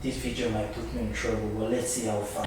This video might put me in trouble, but let's see how far.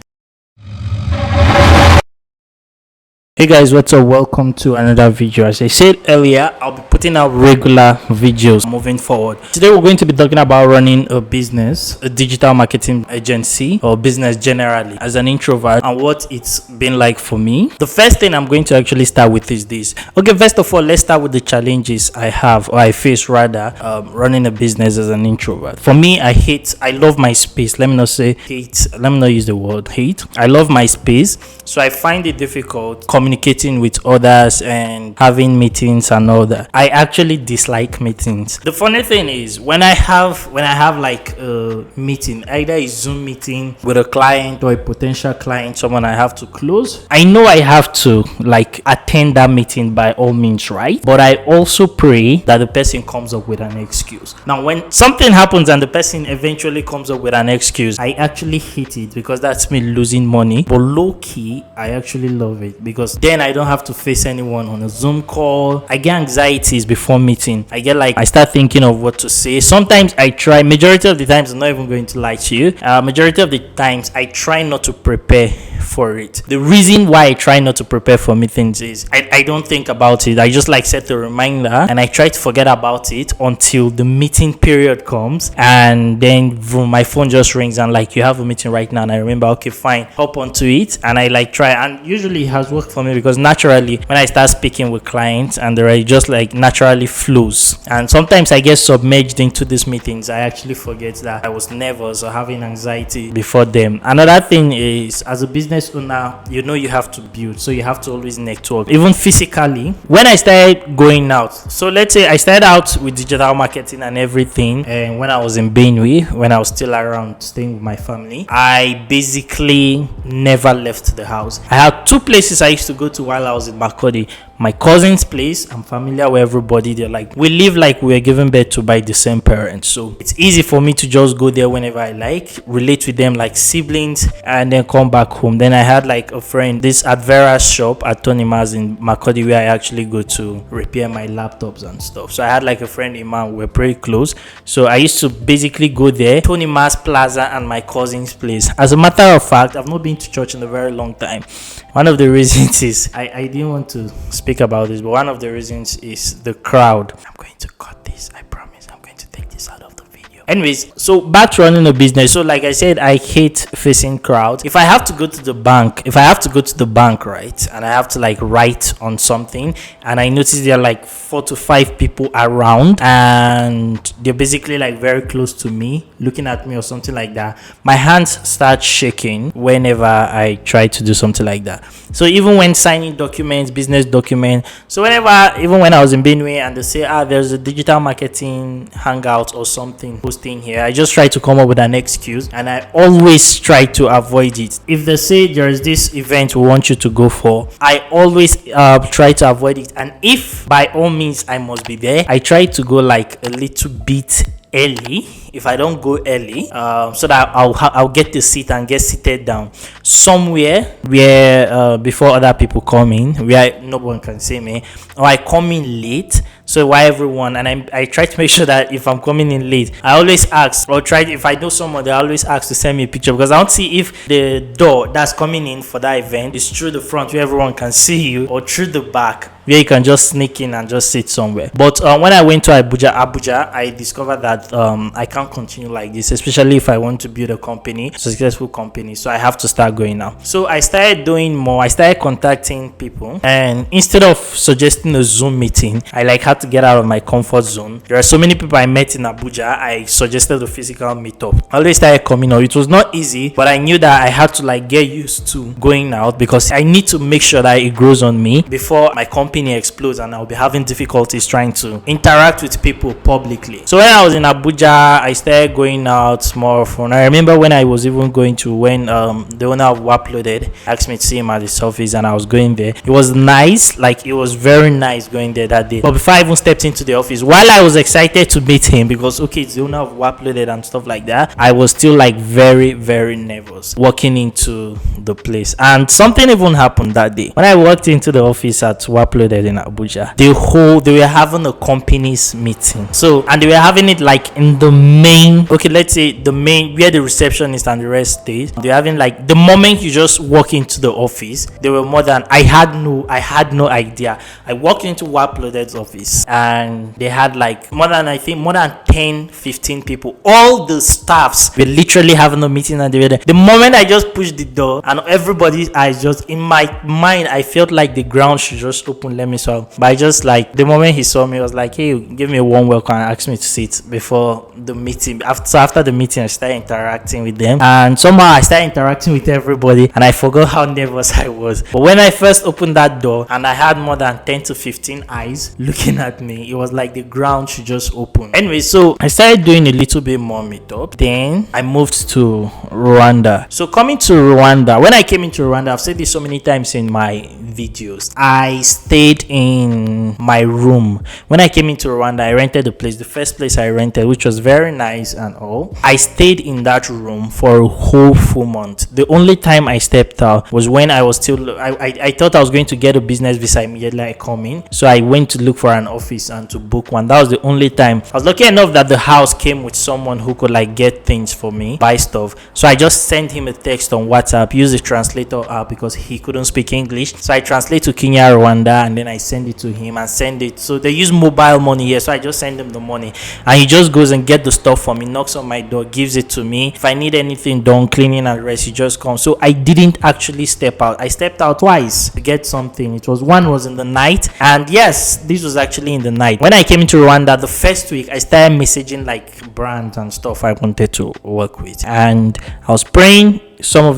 Hey guys, what's up? Welcome to another video. As I said earlier, I'll be putting out regular videos moving forward. Today we're going to be talking about running a business, a digital marketing agency, or business generally as an introvert, and what it's been like for me. The first thing I'm going to actually start with is this. Okay, first of all, let's start with the challenges I have, or I face rather, running a business as an introvert. For me, I love my space. Let me not say hate, let me not use the word hate. I love my space, so I find it difficult communicating with others and having meetings and all that. I actually dislike meetings. The funny thing is when I have like a meeting, either a Zoom meeting with a client or a potential client, someone I have to close, I know I have to like attend that meeting by all means, right? But I also pray that the person comes up with an excuse. Now when something happens and the person eventually comes up with an excuse, I actually hate it because that's me losing money. But low key, I actually love it because then I don't have to face anyone on a Zoom call. I get anxieties before meeting. I start thinking of what to say. Sometimes I try, majority of the times, I'm not even going to lie to you. Majority of the times I try not to prepare for it. The reason why I try not to prepare for meetings is I don't think about it. I just like set a reminder and I try to forget about it until the meeting period comes, and then my phone just rings and like, you have a meeting right now, and I remember, okay fine, hop onto it, and I like try, and usually it has worked for me because naturally when I start speaking with clients and they're just like naturally flows, and sometimes I get submerged into these meetings, I actually forget that I was nervous or having anxiety before them. Another thing is, as a business owner, you know you have to build, so you have to always network, even physically. When I started going out, so let's say I started out with digital marketing and everything, and when I was in Benue, when I was still around staying with my family, I basically never left the house. I had two places I used to go to while I was in Makodi. My cousin's place, I'm familiar with everybody there. Like, we live like we were given birth to by the same parents, so it's easy for me to just go there whenever I like, relate with them like siblings, and then come back home. Then I had like a friend, this Advera's shop at Tony Mars in Makodi, where I actually go to repair my laptops and stuff. So I had like a friend in man, we're pretty close, so I used to basically go there, Tony Mars Plaza and my cousin's place. As a matter of fact, I've not been to church in a very long time. One of the reasons is I didn't want to speak about this, but one of the reasons is the crowd. I'm going to cut this, I promise. I'm going to take this out of the video. Anyways, so back to running a business. So like I said, I hate facing crowds. If I have to go to the bank, right, and I have to like write on something, and I notice there are like 4 to 5 people around, and they're basically like very close to me, looking at me or something like that, my hands start shaking whenever I try to do something like that. So even when signing documents, business documents, so even when I was in Benue and they say, there's a digital marketing hangout or something hosting here, I just try to come up with an excuse, and I always try to avoid it. If they say there is this event we want you to go for, I always try to avoid it, and if by all means I must be there, I try to go like a little bit early. If I don't go early, so that I'll get the seat and get seated down somewhere where before other people come in, where no one can see me, or I come in late. So why everyone, and I try to make sure that if I'm coming in late, I always ask, or try, if I know someone, they always ask to send me a picture, because I want to see if the door that's coming in for that event is through the front where everyone can see you, or through the back where you can just sneak in and just sit somewhere. But when I went to Abuja, I discovered that I can't continue like this, especially if I want to build a company, a successful company. So I have to start going now. So I started doing more. I started contacting people, and instead of suggesting a Zoom meeting, I like had to get out of my comfort zone. There are so many people I met in Abuja, I suggested a physical meetup. I always started coming out. It was not easy, but I knew that I had to like get used to going out, because I need to make sure that it grows on me before my company explodes and I'll be having difficulties trying to interact with people publicly. So when I was in Abuja, I started going out more often. I remember when I was even going to, when the owner of Uploaded asked me to see him at his office, and I was going there. It was nice, like it was very nice going there that day. But before I even stepped into the office, while I was excited to meet him, because okay, it's the owner of Uploaded and stuff like that, I was still like very, very nervous walking into the place. And something even happened that day. When I walked into the office at Uploaded, loaded in Abuja. They were having a company's meeting. So, and they were having it like in the main, okay, let's say the main where the receptionist and the rest stays. They're having like the moment you just walk into the office, there were more than I had no idea. I walked into Waploaded's office and they had like more than 10, 15 people. All the staffs were literally having a meeting and they were there. The moment I just pushed the door and everybody's eyes just in my mind, I felt like the ground should just open, let me saw. But I just like the moment he saw me, I was like, hey, give me a warm welcome and asked me to sit before the meeting. After the meeting, I started interacting with them and somehow I started interacting with everybody and I forgot how nervous I was. But when I first opened that door and I had more than 10 to 15 eyes looking at me, it was like the ground should just open. Anyway, so I started doing a little bit more meetup. Then I moved to Rwanda. So coming to Rwanda, when I came into Rwanda, I've said this so many times in my videos, I stayed in my room. When I came into Rwanda, I rented a place, the first place I rented, which was very nice and all. I stayed in that room for a whole full month. The only time I stepped out was when I was still, I thought I was going to get a business visa immediately I come in. So I went to look for an office and to book one. That was the only time. I was lucky enough that the house came with someone who could like get things for me, buy stuff. So I just sent him a text on WhatsApp, use the translator app because he couldn't speak English. So I translate to Kenya, Rwanda, and then I send it to him and send it. So they use mobile money here. So I just send him the money and he just goes and get the stuff for me, knocks on my door, gives it to me. If I need anything done, cleaning and rest, he just comes. So I didn't actually step out. I stepped out twice to get something. One was in the night, and yes, this was actually in the night. When I came into Rwanda the first week, I started messaging like brands and stuff I wanted to work with, and I was praying.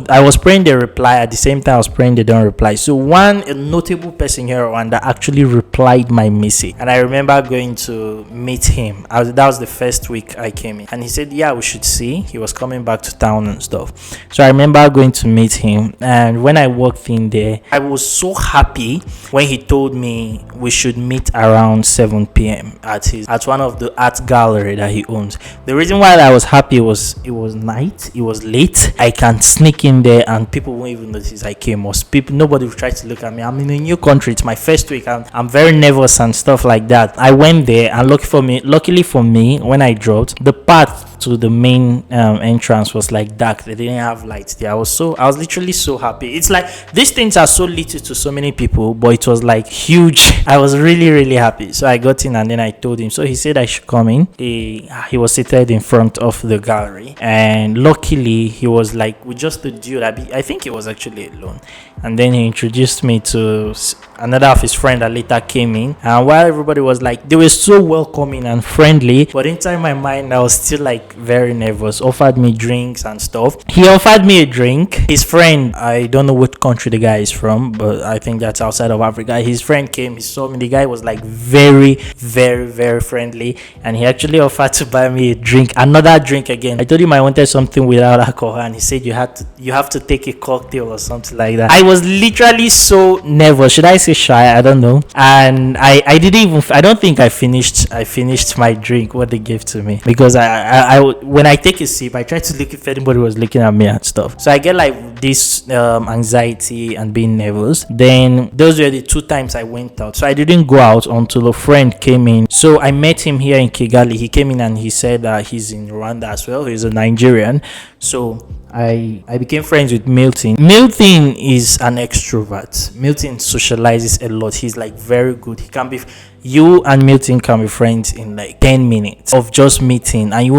I was praying they reply at the same time I was praying they don't reply. So a notable person here in Rwanda actually replied my message, and I remember going to meet him. That was the first week I came in, and he said, yeah, we should see. He was coming back to town and stuff. So I remember going to meet him, and when I walked in there, I was so happy when he told me we should meet around 7 p.m. at one of the art gallery that he owns. The reason why I was happy was it was night, it was late. I can sneak in there and people won't even notice I came, or nobody will try to look at me. I'm in a new country, it's my first week, I'm very nervous and stuff like that. I went there and luckily for me, when I dropped, the path to the main entrance was like dark. They didn't have lights there. I was literally so happy. It's like these things are so little to so many people, but it was like huge. I was really, really happy. So I got in and then I told him. So he said I should come in. He was seated in front of the gallery, and luckily he was like with just the dude. I think he was actually alone. And then he introduced me to another of his friends that later came in. And while everybody was like, they were so welcoming and friendly, but inside my mind I was still like very nervous. Offered me drinks and stuff. He offered me a drink. His friend, I don't know what country the guy is from, but I think that's outside of Africa. His friend came, he saw me. The guy was like very, very, very friendly, and he actually offered to buy me a drink, another drink again. I told him I wanted something without alcohol, and he said you have to take a cocktail or something like that. I was literally so nervous. Should I say shy? I don't know. And I don't think I finished my drink, what they gave to me, because I when I take a sip, I try to look if anybody was looking at me and stuff. So I get like this anxiety and being nervous. Then those were the 2 times I went out. So I didn't go out until a friend came in. So I met him here in Kigali. He came in and he said that he's in Rwanda as well. He's a Nigerian. So I became friends with Milton. Milton is an extrovert. Milton socializes a lot. He's like very good. You and Milton can be friends in like 10 minutes of just meeting, and it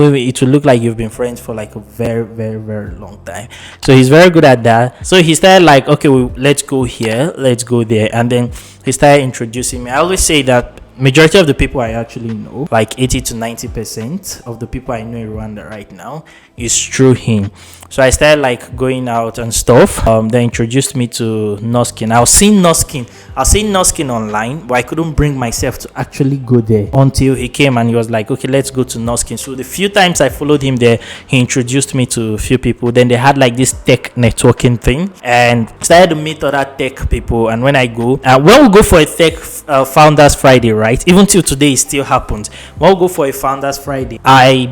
will look like you've been friends for like a very, very, very long time. So he's very good at that. So he started like, okay, let's go here, let's go there, and then he started introducing me. I always say that majority of the people I actually know, like 80 to 90% of the people I know in Rwanda right now, is through him. So I started like going out and stuff. They introduced me to Noskin. I was seeing Noskin online, but I couldn't bring myself to actually go there until he came and he was like, okay, let's go to Noskin. So the few times I followed him there, he introduced me to a few people. Then they had like this tech networking thing, and started to meet other tech people. And when we go for a tech Founders Friday, right? Even till today, it still happens. When we go for a Founders Friday, I'll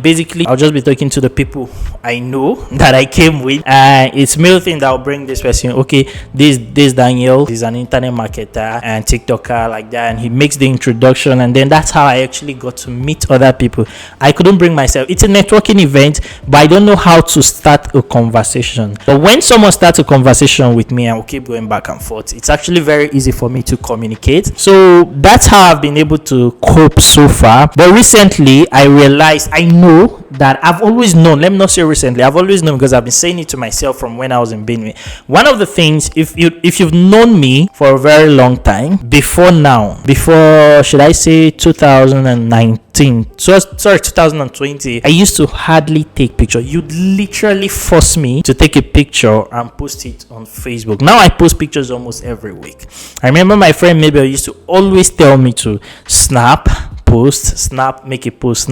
just be talking to the people I know that I came with. It's mail thing that will bring this person. Okay, this Daniel is an internet marketer and TikToker like that, and he makes the introduction, and then that's how I actually got to meet other people. I couldn't bring myself. It's a networking event, but I don't know how to start a conversation. But when someone starts a conversation with me, I will keep going back and forth. It's actually very easy for me to communicate. So that's how I've been able to cope so far. But recently I realized, I know that I've always known, let me not say recently, I've always known, because I've been saying it to myself from when I was in Benue. One of the things, if you've known me for a very long time, before should I say 2019, so sorry, 2020, I used to hardly take pictures. You'd literally force me to take a picture and post it on Facebook. Now I post pictures almost every week. I remember my friend Mabel used to always tell me to snap, post, make a post,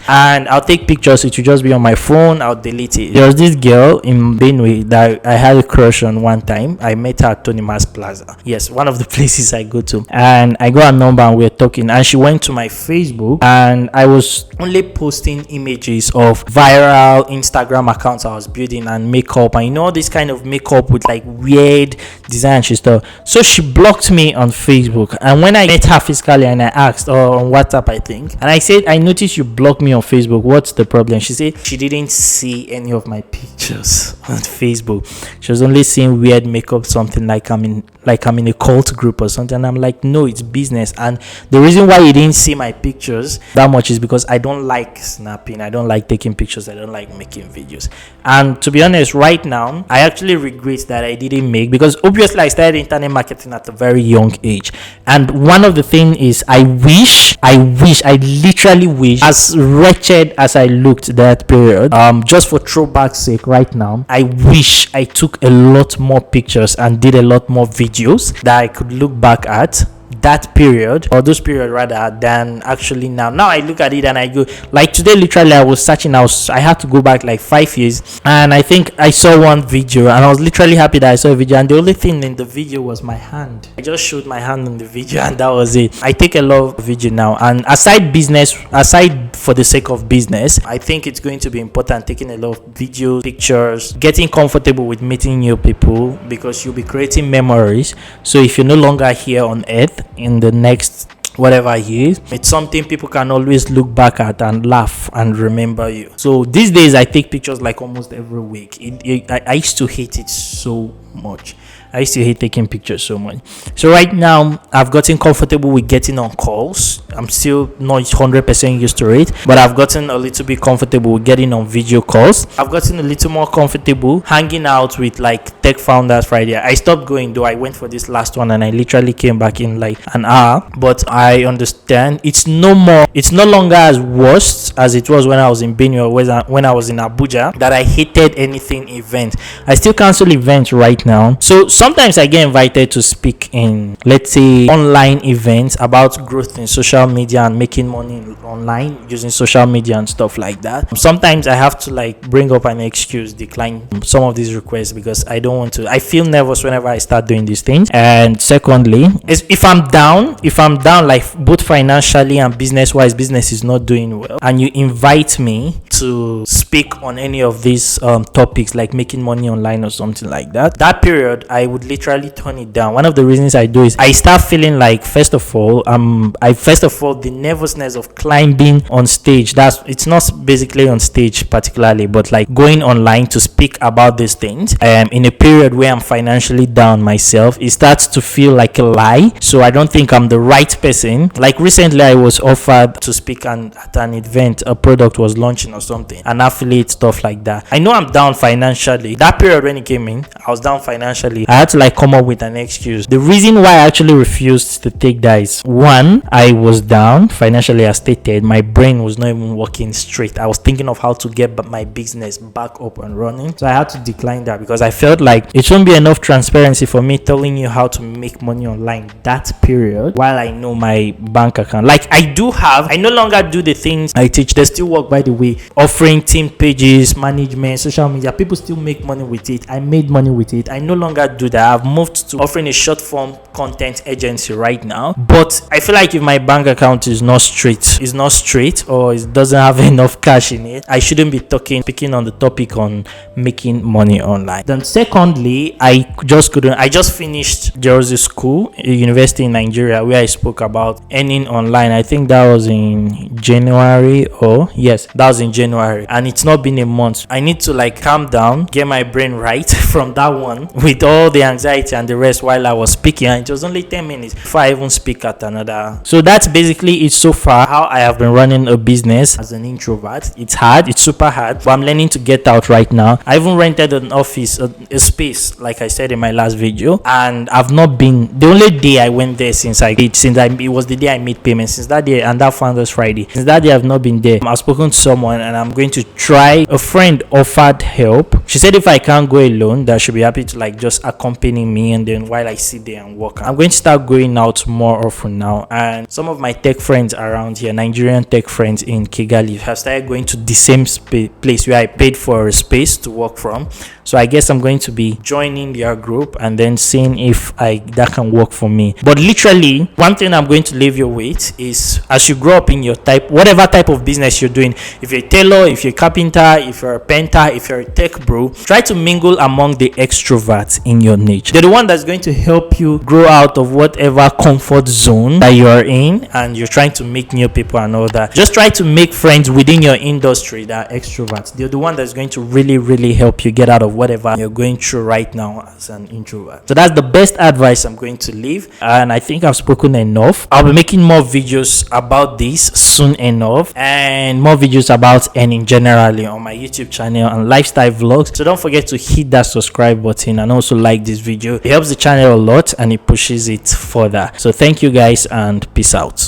and I'll take pictures. It will just be on my phone, I'll delete it. There was this girl in Benue that I had a crush on one time. I met her at Tony Mas Plaza, yes, one of the places I go to, and I got a number and we were talking, and she went to my Facebook, and I was only posting images of viral Instagram accounts I was building and makeup, and all this kind of makeup with like weird design and stuff. So she blocked me on Facebook, and when I met her physically and I asked, on WhatsApp I think, and I said, I noticed you blocked me on Facebook, what's the problem? She said she didn't see any of my pictures on Facebook. She was only seeing weird makeup, something like I'm in a cult group or something. And I'm like, no, it's business. And the reason why you didn't see my pictures that much is because I don't like snapping, I don't like taking pictures, I don't like making videos. And to be honest, right now I actually regret that I didn't make, because obviously I started internet marketing at a very young age, and one of the things is I literally wish, as wretched as I looked that period, just for throwback's sake right now, I wish I took a lot more pictures and did a lot more videos that I could look back at that period, or those period rather, than actually now. I look at it and I go, like today literally I was searching, I had to go back like 5 years, and I think I saw one video and I was literally happy that I saw a video, and the only thing in the video was my hand. I just showed my hand in the video and that was it. I take a lot of video now, and aside for the sake of business, I think it's going to be important taking a lot of videos, pictures, getting comfortable with meeting new people, because you'll be creating memories. So if you're no longer here on earth in the next whatever years, it's something people can always look back at and laugh and remember you. So these days I take pictures like almost every week. I used to hate it so much. I used to hate taking pictures so much. So right now I've gotten comfortable with getting on calls. I'm still not 100% used to it, but I've gotten a little bit comfortable with getting on video calls. I've gotten a little more comfortable hanging out with like tech founders Friday. I stopped going, though. I went for this last one and I literally came back in like an hour. But I understand it's no longer as worst as it was when I was in Benue or when I was in Abuja, that I hated anything event. I still cancel events right now. So sometimes I get invited to speak in, let's say, online events about growth in social media and making money online using social media and stuff like that. Sometimes I have to like bring up an excuse, decline some of these requests, because I don't want to. I feel nervous whenever I start doing these things. And secondly, if I'm down like both financially and business wise, business is not doing well, and you invite me to speak on any of these topics like making money online or something like that period I would literally turn it down. One of the reasons I do is I start feeling like, first of all, the nervousness of climbing on stage. It's not basically on stage particularly, but like going online to speak about these things in a period where I'm financially down myself, it starts to feel like a lie. So I don't think I'm the right person. Like recently I was offered to speak at an event a product was launching or something, and affiliate stuff like that. I know I'm down financially. That period when it came in, I was down financially. I had to like come up with an excuse. The reason why I actually refused to take that is, one, I was down financially as stated. My brain was not even working straight. I was thinking of how to get my business back up and running. So I had to decline that, because I felt like it shouldn't be enough transparency for me telling you how to make money online that period while I know my bank account. Like I no longer do the things I teach. They still work, by the way, offering team pages, management, social media. People still make money with it. I made money with it. I no longer do do that. I've moved to offering a short form content agency right now, but I feel like if my bank account is not straight or it doesn't have enough cash in it, I shouldn't be speaking on the topic on making money online. Then secondly, I just finished Jersey School, a university in Nigeria, where I spoke about earning online. I think that was in January, and it's not been a month. I need to like calm down, get my brain right from that one with all the anxiety and the rest while I was speaking, and it was only 10 minutes before I even speak at another. So that's basically it so far, how I have been running a business as an introvert. It's hard, it's super hard, but I'm learning to get out right now. I even rented an office, a space, like I said in my last video, and I've not been, the only day I went there it was the day I made payments. Since that day, and that Founders Friday, since that day I've not been there. I've spoken to someone and I'm going to try. A friend offered help. She said if I can't go alone, that she'll be happy to like just accompany me, and then while I sit there and work, I'm going to start going out more often now. And some of my tech friends around here, Nigerian tech friends in Kigali, have started going to the same place where I paid for a space to work from. So I guess I'm going to be joining their group and then seeing if that can work for me. But literally, one thing I'm going to leave you with is, as you grow up in your whatever type of business you're doing, if you're a tailor, if you're a carpenter, if you're a painter, if you're a tech bro, try to mingle among the extroverts in your niche. They're the one that's going to help you grow out of whatever comfort zone that you're in, and you're trying to meet new people and all that. Just try to make friends within your industry that are extroverts. They're the one that's going to really, really help you get out of whatever you're going through right now as an introvert. So that's the best advice I'm going to leave, and I think I've spoken enough. I'll be making more videos about this soon enough, and more videos about earning generally on my YouTube channel and lifestyle vlogs. So don't forget to hit that subscribe button and also like this video. It helps the channel a lot and it pushes it further. So thank you guys, and peace out.